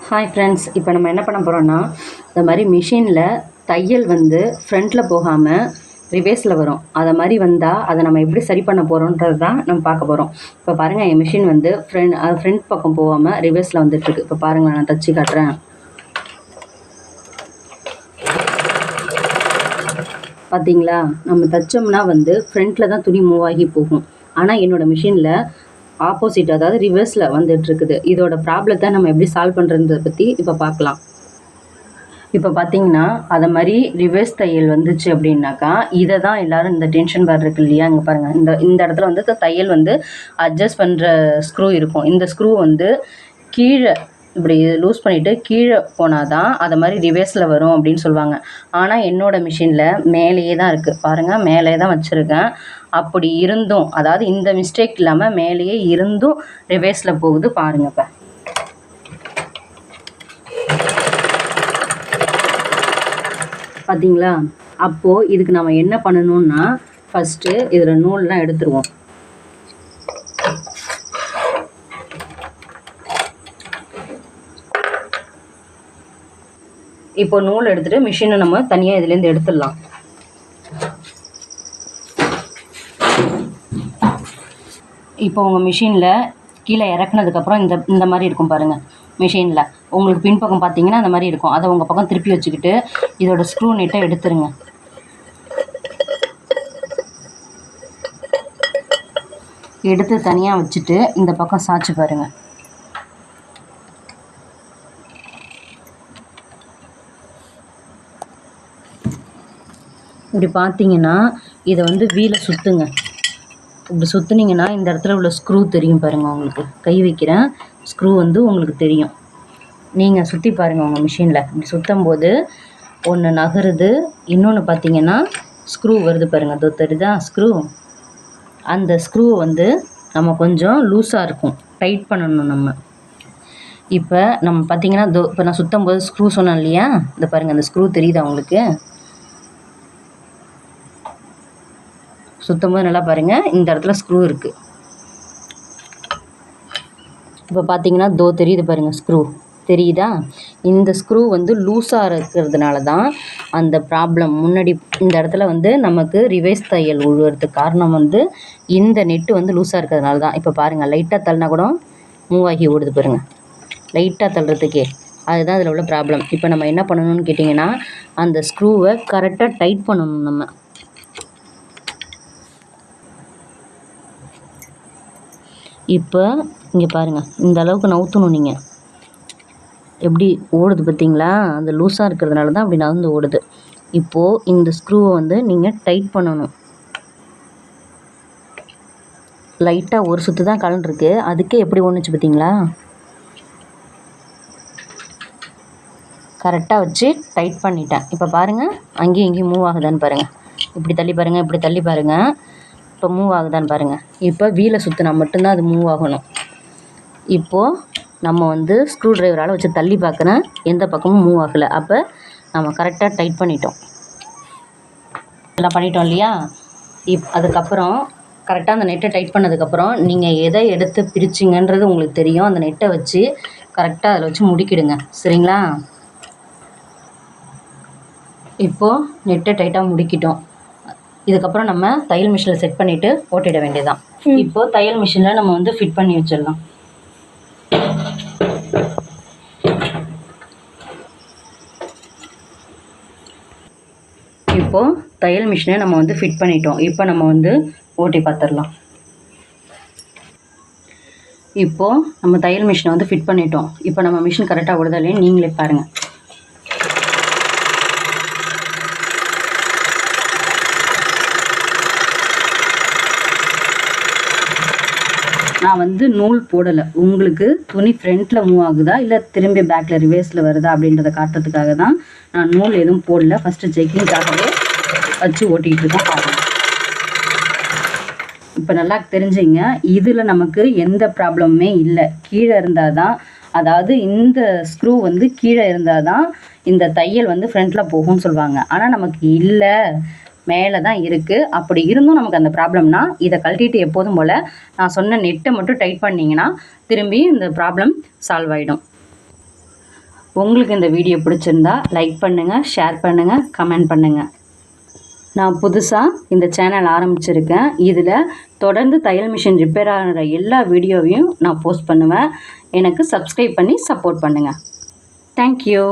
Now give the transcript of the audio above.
Hi friends, இப்போ நம்ம என்ன பண்ண போகிறோன்னா, இந்த மாதிரி மிஷினில் தையல் வந்து ஃப்ரண்ட்டில் போகாமல் ரிவேர்ஸில் வரும். அதை மாதிரி வந்தால் அதை நம்ம எப்படி சரி பண்ண போகிறோன்றது தான் நம்ம பார்க்க போகிறோம். இப்போ பாருங்கள், என் மிஷின் வந்து ஃப்ரண்ட் பக்கம் போகாமல் ரிவேர்ஸில் வந்துட்டுருக்கு. இப்போ பாருங்கள், நான் தச்சு காட்டுறேன். பார்த்தீங்களா, நம்ம தைச்சோம்னா வந்து ஃப்ரண்ட்டில் தான் துணி மூவ் ஆகி போகும். ஆனால் என்னோடய மிஷினில் ஆப்போசிட், அதாவது ரிவர்ஸில் வந்துட்டுருக்குது. இதோட ப்ராப்ளத்தை நம்ம எப்படி சால்வ் பண்ணுறதை பற்றி இப்போ பார்க்கலாம். இப்போ பார்த்தீங்கன்னா, அதை மாதிரி ரிவர்ஸ் தையல் வந்துச்சு அப்படின்னாக்கா, இதை தான் எல்லோரும் இந்த டென்ஷன் பார் இருக்குது இல்லையா, இங்கே பாருங்கள், இந்த இடத்துல வந்து தையல் வந்து அட்ஜஸ்ட் பண்ணுற ஸ்க்ரூ இருக்கும். இந்த ஸ்க்ரூ வந்து கீழே இப்படி லூஸ் பண்ணிவிட்டு கீழே போனால் தான் அதை மாதிரி ரிவர்ஸில் வரும் அப்படின்னு சொல்லுவாங்க. ஆனால் என்னோடய மிஷினில் மேலேயே தான் இருக்குது. பாருங்கள், மேலே தான் வச்சுருக்கேன். அப்படி இருந்தும், அதாவது இந்த மிஸ்டேக் இல்லாமல் மேலேயே இருந்தும் ரிவர்ஸில் போகுது. பாருங்கள், இப்போ பார்த்தீங்களா? அப்போது இதுக்கு நம்ம என்ன பண்ணணும்னா, ஃபஸ்ட்டு இதில் நூல்லாம் எடுத்துருவோம். இப்போ நூல் எடுத்துகிட்டு மிஷினை நம்ம தனியாக இதுலேருந்து எடுத்துடலாம். இப்போ உங்கள் மிஷினில் கீழே இறக்குனதுக்கப்புறம் இந்த மாதிரி இருக்கும் பாருங்கள். மிஷினில் உங்களுக்கு பின்பக்கம் பார்த்தீங்கன்னா அந்த மாதிரி இருக்கும். அதை உங்கள் பக்கம் திருப்பி வச்சுக்கிட்டு இதோட ஸ்க்ரூ நெட்டை எடுத்துருங்க. எடுத்து தனியாக வச்சுட்டு இந்த பக்கம் சாய்ச்சி பாருங்கள். இப்படி பார்த்தீங்கன்னா இதை வந்து வீலை சுற்றுங்க. இப்படி சுற்றுனீங்கன்னா இந்த இடத்துல உள்ள ஸ்க்ரூ தெரியும் பாருங்கள். உங்களுக்கு கை வைக்கிறேன், ஸ்க்ரூ வந்து உங்களுக்கு தெரியும். நீங்கள் சுற்றி பாருங்கள் உங்கள் மிஷினில். இப்படி சுற்றும் போது ஒன்று நகருது, இன்னொன்று பார்த்தீங்கன்னா ஸ்க்ரூ வருது பாருங்கள். அதோ தெரியுதா ஸ்க்ரூ? அந்த ஸ்க்ரூ வந்து நம்ம கொஞ்சம் லூஸாக இருக்கும், டைட் பண்ணணும் நம்ம. இப்போ நம்ம பார்த்தீங்கன்னா இப்போ நான் சுற்றும் போது ஸ்க்ரூ சொன்னேன் இல்லையா, இந்த பாருங்கள், அந்த ஸ்க்ரூ தெரியுதா உங்களுக்கு? சுற்றும் போது நல்லா பாருங்கள், இந்த இடத்துல ஸ்க்ரூ இருக்குது. இப்போ பார்த்தீங்கன்னா தெரியுது பாருங்கள், ஸ்க்ரூ தெரியுதா? இந்த ஸ்க்ரூ வந்து லூஸாக இருக்கிறதுனால தான் அந்த ப்ராப்ளம். முன்னாடி இந்த இடத்துல வந்து நமக்கு ரிவர்ஸ் தையல் உழுவுறதுக்கு காரணம் வந்து இந்த நெட்டு வந்து லூஸாக இருக்கிறதுனால தான். இப்போ பாருங்கள், லைட்டாக தள்ளினா கூட மூவ் ஆகி ஓடுது பாருங்கள். லைட்டாக தள்ளுறதுக்கே அதுதான் இதில் உள்ள ப்ராப்ளம். இப்போ நம்ம என்ன பண்ணணும்னு கேட்டிங்கன்னா, அந்த ஸ்க்ரூவை கரெக்டாக டைட் பண்ணணும் நம்ம. இப்போ இங்கே பாருங்கள், இந்த அளவுக்கு நவுத்தணும். நீங்கள் எப்படி ஓடுது பார்த்தீங்களா? அந்த லூஸாக இருக்கிறதுனால தான் அப்படி நகர்ந்து ஓடுது. இப்போது இந்த ஸ்க்ரூவை வந்து நீங்கள் டைட் பண்ணணும். லைட்டாக ஒரு சுற்று தான் கலந்துருக்கு, அதுக்கே எப்படி ஒன்றுச்சு பார்த்தீங்களா? கரெக்டாக வச்சு டைட் பண்ணிட்டேன். இப்போ பாருங்கள், அங்கேயும் இங்கேயும் மூவ் ஆகுதான்னு பாருங்கள். இப்படி தள்ளி பாருங்கள், இப்படி தள்ளி பாருங்கள். இப்போ மூவ் ஆகுதான்னு பாருங்கள். இப்போ வீலை சுற்றினா மட்டும்தான் அது மூவ் ஆகணும். இப்போது நம்ம வந்து ஸ்க்ரூ ட்ரைவரால் வச்சு தள்ளி பார்க்குறேன், எந்த பக்கமும் மூவ் ஆகலை. அப்போ நம்ம கரெக்டாக டைட் பண்ணிட்டோம். எல்லாம் பண்ணிட்டோம் இல்லையா? அதுக்கப்புறம் கரெக்டாக அந்த நெட்டை டைட் பண்ணதுக்கப்புறம் நீங்கள் எதை எடுத்து பிரிச்சிங்கன்றது உங்களுக்கு தெரியும். அந்த நெட்டை வச்சு கரெக்டாக அதில் வச்சு முடிக்கிடுங்க, சரிங்களா? இப்போது நெட்டை டைட்டாக முடிக்கிட்டோம். இதுக்கப்புறம் நம்ம தையல் மிஷினில் செட் பண்ணிவிட்டு ஓட்டிட வேண்டியதான். இப்போது தையல் மிஷினில் நம்ம வந்து ஃபிட் பண்ணி வச்சிடலாம். இப்போது தையல் மிஷினை நம்ம வந்து ஃபிட் பண்ணிட்டோம். இப்போ நம்ம வந்து ஓட்டி பார்த்துடலாம். இப்போது நம்ம தையல் மிஷினை வந்து ஃபிட் பண்ணிட்டோம். இப்போ நம்ம மிஷின் கரெக்டாக ஓடுதா இல்லைன்னு நீங்களே பாருங்கள். நான் வந்து நூல் போடலை. உங்களுக்கு துணி ஃப்ரண்ட்டில் மூவ் ஆகுதா இல்லை திரும்பி பேக்கில் ரிவர்ஸில் வருதா அப்படின்றத காட்டுறதுக்காக தான் நான் நூல் எதுவும் போடல. ஃபஸ்ட்டு செக்கிங்காகவே வச்சு ஓட்டிகிட்டு இருக்கேன். பாருங்கள், இப்போ நல்லா தெரிஞ்சுங்க, இதில் நமக்கு எந்த ப்ராப்ளமுமே இல்லை. கீழே இருந்தால் தான், அதாவது இந்த ஸ்க்ரூ வந்து கீழே இருந்தால் தான் இந்த தையல் வந்து ஃப்ரண்ட்டில் போகும்னு சொல்லுவாங்க. ஆனால் நமக்கு இல்லை, மேலே தான் இருக்குது. அப்படி இருந்தும் நமக்கு அந்த ப்ராப்ளம்னா இதை கழட்டிட்டு எப்போதும் போல் நான் சொன்ன நெட்டை மட்டும் டைட் பண்ணிங்கன்னா திரும்பி இந்த ப்ராப்ளம் சால்வ் ஆகிடும். உங்களுக்கு இந்த வீடியோ பிடிச்சிருந்தா லைக் பண்ணுங்கள், ஷேர் பண்ணுங்கள், கமெண்ட் பண்ணுங்கள். நான் புதுசாக இந்த சேனல் ஆரம்பிச்சிருக்கேன். இதில் தொடர்ந்து தையல் மிஷின் ரிப்பேர் ஆகிற எல்லா வீடியோவையும் நான் போஸ்ட் பண்ணுவேன். எனக்கு சப்ஸ்கிரைப் பண்ணி சப்போர்ட் பண்ணுங்கள். தேங்க்யூ.